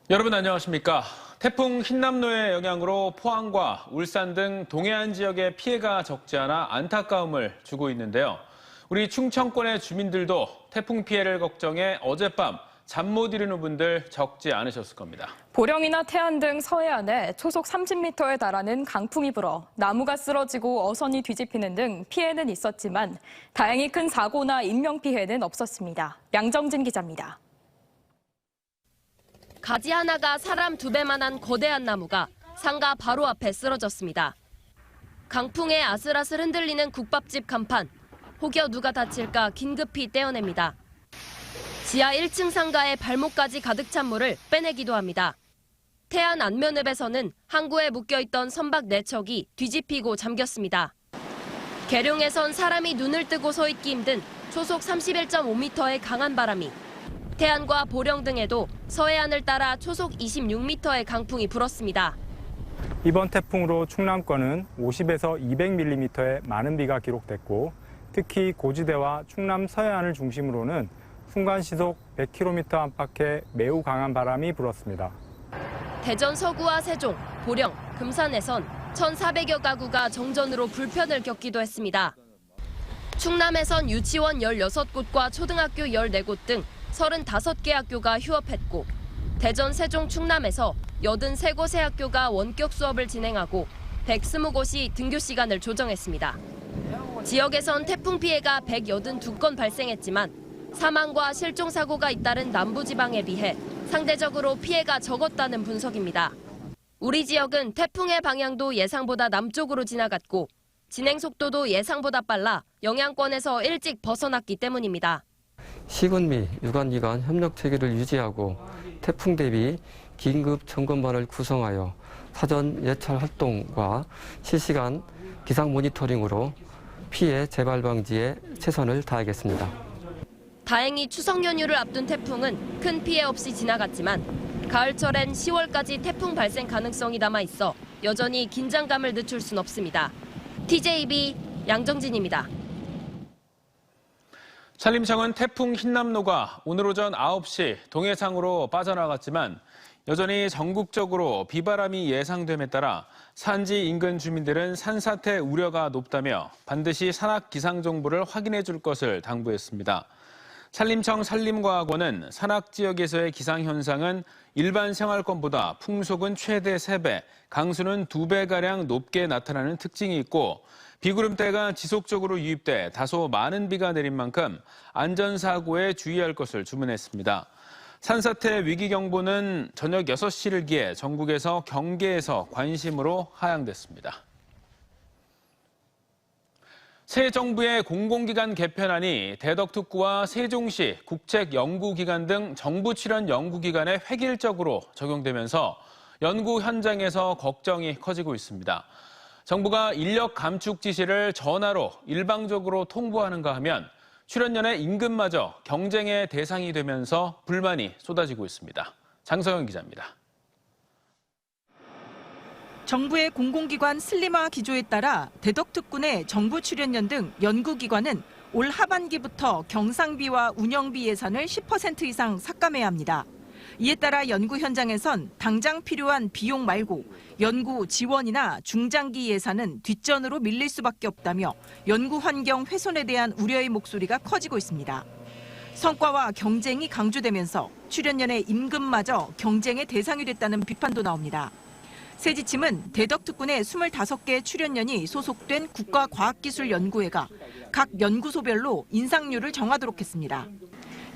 여러분 안녕하십니까? 태풍 흰남노의 영향으로 포항과 울산 등 동해안 지역의 피해가 적지 않아 안타까움을 주고 있는데요. 우리 충청권의 주민들도 태풍 피해를 걱정해 어젯밤 잠 못 이루는 분들 적지 않으셨을 겁니다. 보령이나 태안 등 서해안에 초속 30m에 달하는 강풍이 불어 나무가 쓰러지고 어선이 뒤집히는 등 피해는 있었지만 다행히 큰 사고나 인명피해는 없었습니다. 양정진 기자입니다. 가지 하나가 사람 2배만한 거대한 나무가 상가 바로 앞에 쓰러졌습니다. 강풍에 아슬아슬 흔들리는 국밥집 간판, 혹여 누가 다칠까 긴급히 떼어냅니다. 지하 1층 상가에 발목까지 가득 찬 물을 빼내기도 합니다. 태안 안면읍에서는 항구에 묶여있던 선박 4척이 뒤집히고 잠겼습니다. 계룡에선 사람이 눈을 뜨고 서 있기 힘든 초속 31.5m의 강한 바람이, 태안과 보령 등에도 서해안을 따라 초속 26m의 강풍이 불었습니다. 이번 태풍으로 충남권은 50에서 200mm의 많은 비가 기록됐고, 특히 고지대와 충남 서해안을 중심으로는 순간 시속 100km 안팎의 매우 강한 바람이 불었습니다. 대전 서구와 세종, 보령, 금산에선 1,400여 가구가 정전으로 불편을 겪기도 했습니다. 충남에선 유치원 16곳과 초등학교 14곳 등 35개 학교가 휴업했고, 대전, 세종, 충남에서 83곳의 학교가 원격 수업을 진행하고 120곳이 등교 시간을 조정했습니다. 지역에선 태풍 피해가 182건 발생했지만 사망과 실종 사고가 잇따른 남부지방에 비해 상대적으로 피해가 적었다는 분석입니다. 우리 지역은 태풍의 방향도 예상보다 남쪽으로 지나갔고 진행 속도도 예상보다 빨라 영향권에서 일찍 벗어났기 때문입니다. 시군 및 유관기관 협력 체계를 유지하고 태풍 대비 긴급 점검반을 구성하여 사전 예찰 활동과 실시간 기상 모니터링으로 피해 재발 방지에 최선을 다하겠습니다. 다행히 추석 연휴를 앞둔 태풍은 큰 피해 없이 지나갔지만 가을철엔 10월까지 태풍 발생 가능성이 남아 있어 여전히 긴장감을 늦출 순 없습니다. TJB 양정진입니다. 산림청은 태풍 흰남노가 오늘 오전 9시 동해상으로 빠져나갔지만 여전히 전국적으로 비바람이 예상됨에 따라 산지 인근 주민들은 산사태 우려가 높다며 반드시 산악 기상 정보를 확인해 줄 것을 당부했습니다. 산림청 산림과학원은 산악 지역에서의 기상 현상은 일반 생활권보다 풍속은 최대 3배, 강수는 2배가량 높게 나타나는 특징이 있고 비구름대가 지속적으로 유입돼 다소 많은 비가 내린 만큼 안전사고에 주의할 것을 주문했습니다. 산사태 위기경보는 저녁 6시를 기해 전국에서 경계에서 관심으로 하향됐습니다. 새 정부의 공공기관 개편안이 대덕특구와 세종시, 국책연구기관 등 정부 출연 연구기관에 획일적으로 적용되면서 연구 현장에서 걱정이 커지고 있습니다. 정부가 인력 감축 지시를 전화로 일방적으로 통보하는가 하면 출연연의 임금마저 경쟁의 대상이 되면서 불만이 쏟아지고 있습니다. 장서영 기자입니다. 정부의 공공기관 슬림화 기조에 따라 대덕특구내 정부 출연연 등 연구기관은 올 하반기부터 경상비와 운영비 예산을 10% 이상 삭감해야 합니다. 이에 따라 연구 현장에선 당장 필요한 비용 말고 연구 지원이나 중장기 예산은 뒷전으로 밀릴 수밖에 없다며 연구 환경 훼손에 대한 우려의 목소리가 커지고 있습니다. 성과와 경쟁이 강조되면서 출연연의 임금마저 경쟁의 대상이 됐다는 비판도 나옵니다. 새 지침은 대덕특구내 25개 출연연이 소속된 국가과학기술연구회가 각 연구소별로 인상률을 정하도록 했습니다.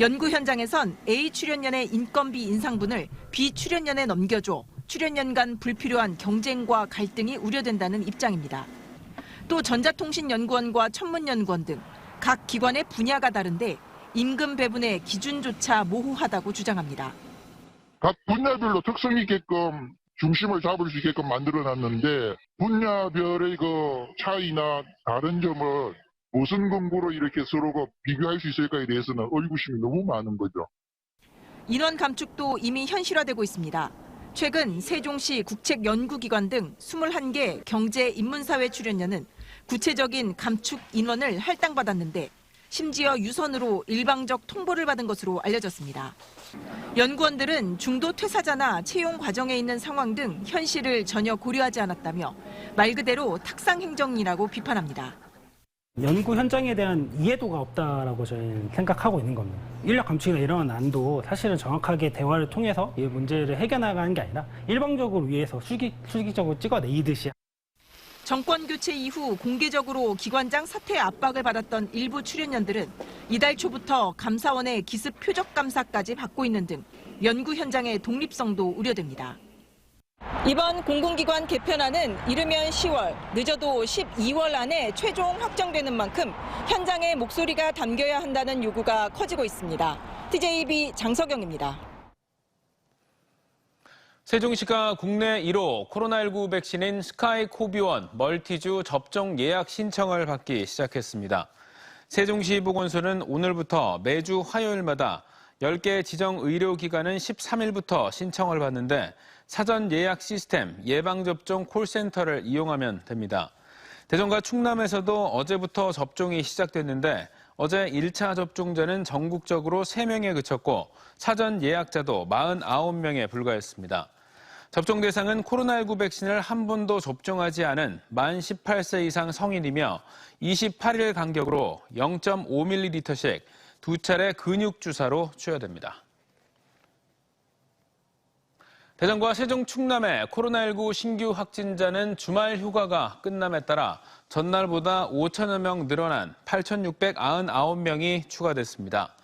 연구 현장에선 A 출연연의 인건비 인상분을 B 출연연에 넘겨줘 출연연 간 불필요한 경쟁과 갈등이 우려된다는 입장입니다. 또 전자통신연구원과 천문연구원 등 각 기관의 분야가 다른데 임금 배분의 기준조차 모호하다고 주장합니다. 각 분야별로 특성 있게끔 중심을 잡을 수 있게끔 만들어놨는데 분야별의 그 차이나 다른 점을 무슨 근거로 이렇게 서로가 비교할 수 있을까에 대해서는 의구심이 너무 많은 거죠. 인원 감축도 이미 현실화되고 있습니다. 최근 세종시 국책연구기관 등 21개 경제 인문사회 출연연은 구체적인 감축 인원을 할당받았는데 심지어 유선으로 일방적 통보를 받은 것으로 알려졌습니다. 연구원들은 중도 퇴사자나 채용 과정에 있는 상황 등 현실을 전혀 고려하지 않았다며 말 그대로 탁상 행정이라고 비판합니다. 연구 현장에 대한 이해도가 없다라고 저희는 생각하고 있는 겁니다. 인력 감축이나 이런 안도 사실은 정확하게 대화를 통해서 이 문제를 해결나가는 게 아니라 일방적으로 위에서 수직적으로 찍어내리듯이. 정권 교체 이후 공개적으로 기관장 사퇴 압박을 받았던 일부 출연연들은 이달 초부터 감사원의 기습 표적 감사까지 받고 있는 등 연구 현장의 독립성도 우려됩니다. 이번 공공기관 개편안은 이르면 10월, 늦어도 12월 안에 최종 확정되는 만큼 현장의 목소리가 담겨야 한다는 요구가 커지고 있습니다. TJB 장석영입니다. 세종시가 국내 1호 코로나19 백신인 스카이코비원 멀티주 접종 예약 신청을 받기 시작했습니다. 세종시 보건소는 오늘부터 매주 화요일마다 10개 지정 의료기관은 13일부터 신청을 받는데 사전 예약 시스템 예방접종 콜센터를 이용하면 됩니다. 대전과 충남에서도 어제부터 접종이 시작됐는데 어제 1차 접종자는 전국적으로 3명에 그쳤고 사전 예약자도 49명에 불과했습니다. 접종 대상은 코로나19 백신을 한 번도 접종하지 않은 만 18세 이상 성인이며 28일 간격으로 0.5ml씩 2차례 근육주사로 투여됩니다. 대전과 세종 충남의 코로나19 신규 확진자는 주말 휴가가 끝남에 따라 전날보다 5천여 명 늘어난 8,699명이 추가됐습니다.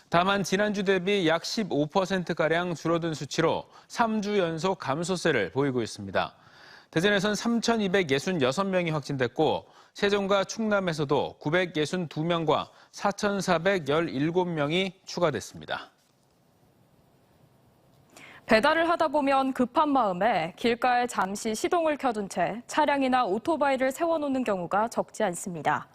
다만 지난주 대비 약 15%가량 줄어든 수치로 3주 연속 감소세를 보이고 있습니다. 대전에선 3,266명이 확진됐고 세종과 충남에서도 962명과 4,417명이 추가됐습니다. 배달을 하다 보면 급한 마음에 길가에 잠시 시동을 켜둔 채 차량이나 오토바이를 세워놓는 경우가 적지 않습니다.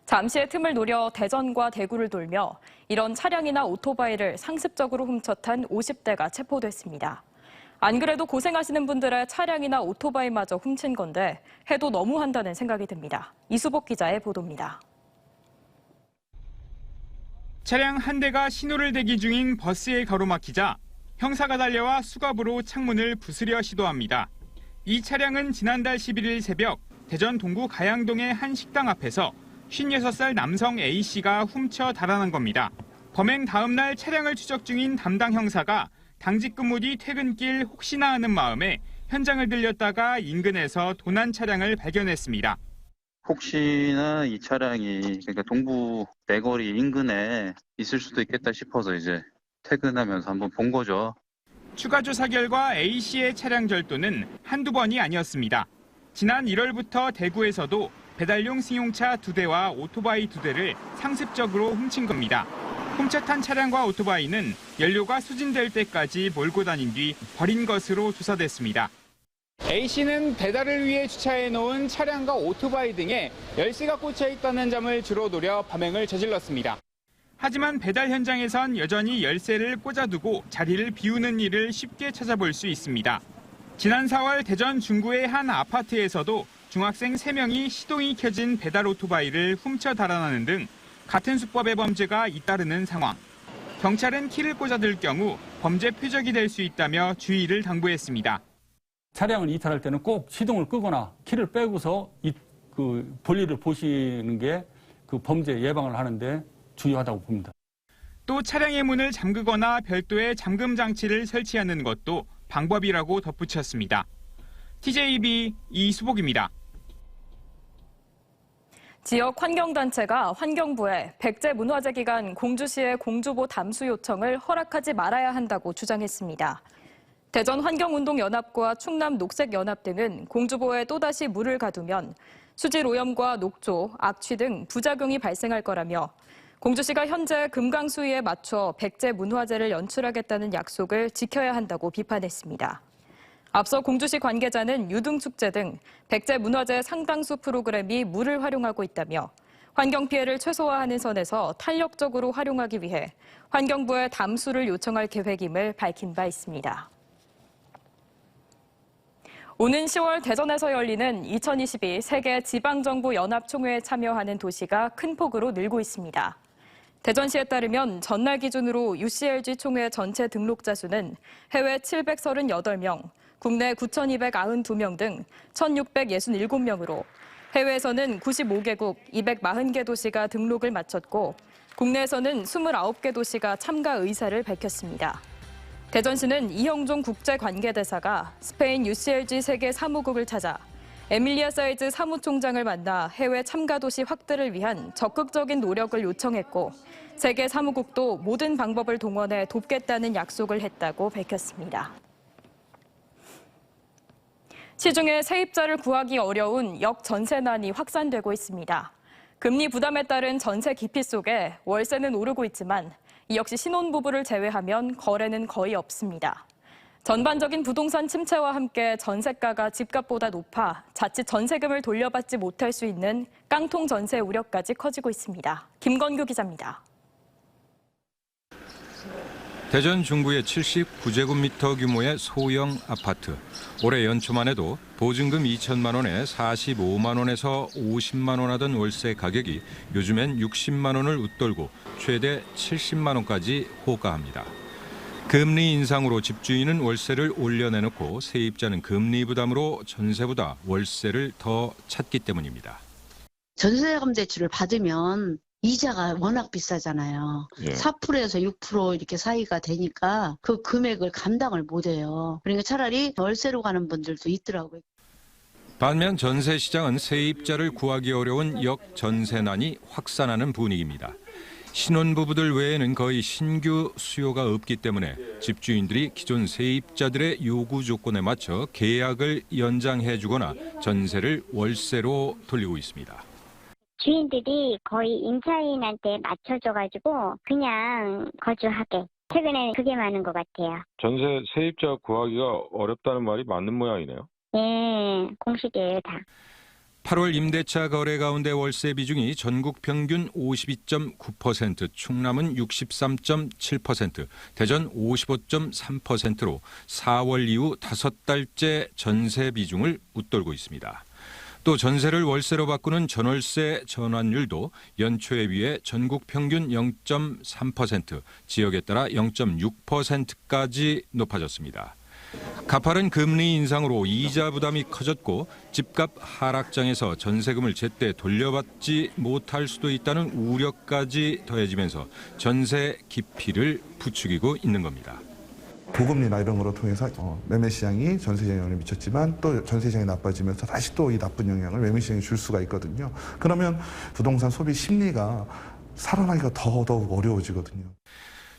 잠시의 틈을 노려 대전과 대구를 돌며 이런 차량이나 오토바이를 상습적으로 훔쳐탄 50대가 체포됐습니다. 안 그래도 고생하시는 분들의 차량이나 오토바이마저 훔친 건데 해도 너무한다는 생각이 듭니다. 이수복 기자의 보도입니다. 차량 한 대가 신호를 대기 중인 버스에 가로막히자 형사가 달려와 수갑으로 창문을 부수려 시도합니다. 이 차량은 지난달 11일 새벽 대전 동구 가양동의 한 식당 앞에서 56살 남성 A씨가 훔쳐 달아난 겁니다. 범행 다음 날 차량을 추적 중인 담당 형사가 당직 근무 뒤 퇴근길 혹시나 하는 마음에 현장을 들렸다가 인근에서 도난 차량을 발견했습니다. 혹시나 이 차량이 그러니까 동부 내거리 인근에 있을 수도 있겠다 싶어서 이제 퇴근하면서 한번 본 거죠. 추가 조사 결과 A씨의 차량 절도는 한두 번이 아니었습니다. 지난 1월부터 대구에서도 배달용 승용차 2대와 오토바이 2대를 상습적으로 훔친 겁니다. 훔쳐탄 차량과 오토바이는 연료가 소진될 때까지 몰고 다닌 뒤 버린 것으로 조사됐습니다. A씨는 배달을 위해 주차해놓은 차량과 오토바이 등에 열쇠가 꽂혀 있다는 점을 주로 노려 범행을 저질렀습니다. 하지만 배달 현장에선 여전히 열쇠를 꽂아두고 자리를 비우는 일을 쉽게 찾아볼 수 있습니다. 지난 4월 대전 중구의 한 아파트에서도 중학생 3명이 시동이 켜진 배달 오토바이를 훔쳐 달아나는 등 같은 수법의 범죄가 잇따르는 상황. 경찰은 키를 꽂아둘 경우 범죄 표적이 될 수 있다며 주의를 당부했습니다. 차량을 이탈할 때는 꼭 시동을 끄거나 키를 빼고서 볼일을 보시는 게 그 범죄 예방을 하는데 중요하다고 봅니다. 또 차량의 문을 잠그거나 별도의 잠금 장치를 설치하는 것도 방법이라고 덧붙였습니다. TJB 이수복입니다. 지역 환경단체가 환경부에 백제 문화재 기간 공주시의 공주보 담수 요청을 허락하지 말아야 한다고 주장했습니다. 대전 환경운동연합과 충남 녹색연합 등은 공주보에 또다시 물을 가두면 수질 오염과 녹조, 악취 등 부작용이 발생할 거라며 공주시가 현재 금강 수위에 맞춰 백제 문화재를 연출하겠다는 약속을 지켜야 한다고 비판했습니다. 앞서 공주시 관계자는 유등축제 등 백제 문화재 상당수 프로그램이 물을 활용하고 있다며 환경 피해를 최소화하는 선에서 탄력적으로 활용하기 위해 환경부에 담수를 요청할 계획임을 밝힌 바 있습니다. 오는 10월 대전에서 열리는 2022 세계 지방정부 연합총회에 참여하는 도시가 큰 폭으로 늘고 있습니다. 대전시에 따르면 전날 기준으로 UCLG 총회 전체 등록자 수는 해외 738명, 국내 9,292명 등 1,667명으로 해외에서는 95개국 240개 도시가 등록을 마쳤고 국내에서는 29개 도시가 참가 의사를 밝혔습니다. 대전시는 이형종 국제관계대사가 스페인 UCLG 세계 사무국을 찾아 에밀리아 사이즈 사무총장을 만나 해외 참가 도시 확대를 위한 적극적인 노력을 요청했고 세계 사무국도 모든 방법을 동원해 돕겠다는 약속을 했다고 밝혔습니다. 시중에 세입자를 구하기 어려운 역전세난이 확산되고 있습니다. 금리 부담에 따른 전세 기피 속에 월세는 오르고 있지만 이 역시 신혼부부를 제외하면 거래는 거의 없습니다. 전반적인 부동산 침체와 함께 전세가가 집값보다 높아 자칫 전세금을 돌려받지 못할 수 있는 깡통 전세 우려까지 커지고 있습니다. 김건규 기자입니다. 대전 중구의 79제곱미터 규모의 소형 아파트. 올해 연초만 해도 보증금 2천만 원에 45만 원에서 50만 원 하던 월세 가격이 요즘엔 60만 원을 웃돌고 최대 70만 원까지 호가합니다. 금리 인상으로 집주인은 월세를 올려내놓고 세입자는 금리 부담으로 전세보다 월세를 더 찾기 때문입니다. 전세금 대출을 받으면 이자가 워낙 비싸잖아요. 4%에서 6% 이렇게 사이가 되니까 그 금액을 감당을 못해요. 그러니까 차라리 월세로 가는 분들도 있더라고요. 반면 전세 시장은 세입자를 구하기 어려운 역전세난이 확산하는 분위기입니다. 신혼부부들 외에는 거의 신규 수요가 없기 때문에 집주인들이 기존 세입자들의 요구 조건에 맞춰 계약을 연장해주거나 전세를 월세로 돌리고 있습니다. 주인들이 거의 임차인한테 맞춰줘가지고 그냥 거주하게. 최근에 그게 많은 것 같아요. 전세 세입자 구하기가 어렵다는 말이 맞는 모양이네요. 네, 공식이에요 다. 8월 임대차 거래 가운데 월세 비중이 전국 평균 52.9%, 충남은 63.7%, 대전 55.3%로 4월 이후 5달째 전세 비중을 웃돌고 있습니다. 또 전세를 월세로 바꾸는 전월세 전환율도 연초에 비해 전국 평균 0.3%, 지역에 따라 0.6%까지 높아졌습니다. 가파른 금리 인상으로 이자 부담이 커졌고 집값 하락장에서 전세금을 제때 돌려받지 못할 수도 있다는 우려까지 더해지면서 전세 기피를 부추기고 있는 겁니다. 보금리나 이런 거로 통해서 매매 시장이 전세 시장에 영향을 미쳤지만 또 전세 시장이 나빠지면서 다시 또 이 나쁜 영향을 매매 시장에 줄 수가 있거든요. 그러면 부동산 소비 심리가 살아나기가 더더욱 어려워지거든요.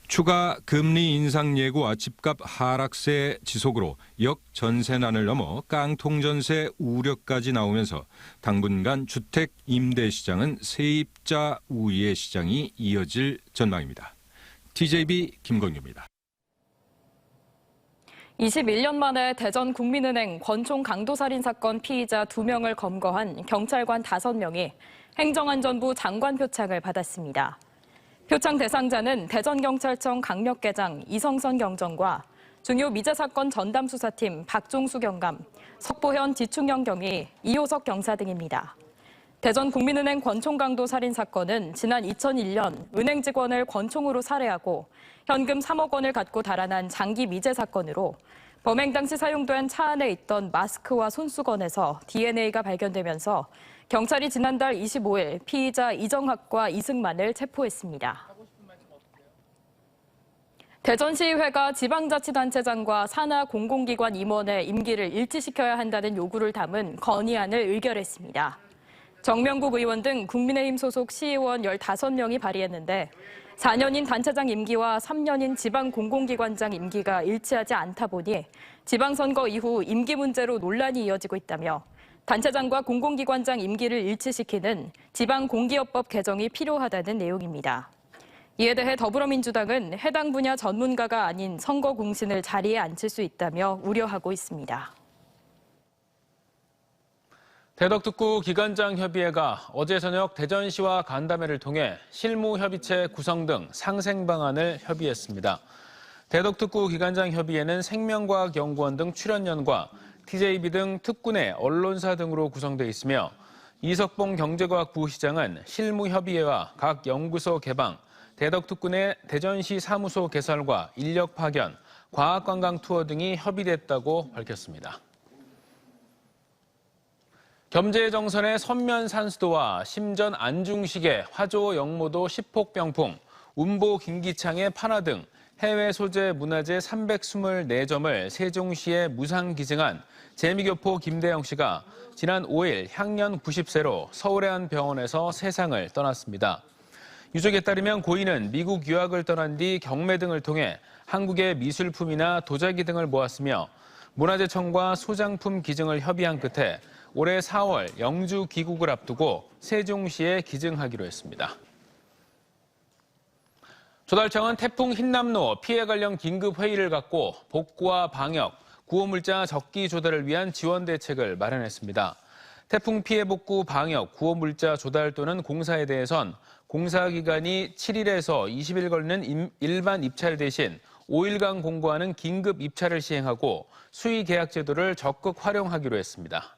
추가 금리 인상 예고와 집값 하락세 지속으로 역전세난을 넘어 깡통전세 우려까지 나오면서 당분간 주택 임대 시장은 세입자 우위의 시장이 이어질 전망입니다. TJB 김건규입니다. 21년 만에 대전 국민은행 권총 강도살인 사건 피의자 2명을 검거한 경찰관 5명이 행정안전부 장관 표창을 받았습니다. 표창 대상자는 대전경찰청 강력계장 이성선 경정과 중요 미제사건 전담수사팀 박종수 경감, 석보현 지충형 경위, 이호석 경사 등입니다. 대전 국민은행 권총 강도 살인 사건은 지난 2001년 은행 직원을 권총으로 살해하고 현금 3억 원을 갖고 달아난 장기 미제 사건으로 범행 당시 사용된 차 안에 있던 마스크와 손수건에서 DNA가 발견되면서 경찰이 지난달 25일 피의자 이정학과 이승만을 체포했습니다. 대전시의회가 지방자치단체장과 산하 공공기관 임원의 임기를 일치시켜야 한다는 요구를 담은 건의안을 의결했습니다. 정명국 의원 등 국민의힘 소속 시의원 15명이 발의했는데 4년인 단체장 임기와 3년인 지방공공기관장 임기가 일치하지 않다 보니 지방선거 이후 임기 문제로 논란이 이어지고 있다며 단체장과 공공기관장 임기를 일치시키는 지방공기업법 개정이 필요하다는 내용입니다. 이에 대해 더불어민주당은 해당 분야 전문가가 아닌 선거 공신을 자리에 앉힐 수 있다며 우려하고 있습니다. 대덕특구 기관장 협의회가 어제 저녁 대전시와 간담회를 통해 실무협의체 구성 등 상생 방안을 협의했습니다. 대덕특구 기관장 협의회는 생명과학연구원 등 출연연과 TJB 등 특구내 언론사 등으로 구성돼 있으며 이석봉 경제과학부시장은 실무협의회와 각 연구소 개방, 대덕특군의 대전시 사무소 개설과 인력 파견, 과학관광 투어 등이 협의됐다고 밝혔습니다. 겸재정선의 선면산수도와 심전 안중식의 화조 영모도 시폭병풍, 운보 김기창의 판화 등 해외 소재 문화재 324점을 세종시에 무상 기증한 재미교포 김대영 씨가 지난 5일 향년 90세로 서울의 한 병원에서 세상을 떠났습니다. 유족에 따르면 고인은 미국 유학을 떠난 뒤 경매 등을 통해 한국의 미술품이나 도자기 등을 모았으며 문화재청과 소장품 기증을 협의한 끝에 올해 4월 영주 귀국을 앞두고 세종시에 기증하기로 했습니다. 조달청은 태풍 흰남노 피해 관련 긴급 회의를 갖고 복구와 방역, 구호물자 적기 조달을 위한 지원 대책을 마련했습니다. 태풍 피해 복구, 방역, 구호물자 조달 또는 공사에 대해선 공사 기간이 7일에서 20일 걸리는 일반 입찰 대신 5일간 공고하는 긴급 입찰을 시행하고 수의 계약 제도를 적극 활용하기로 했습니다.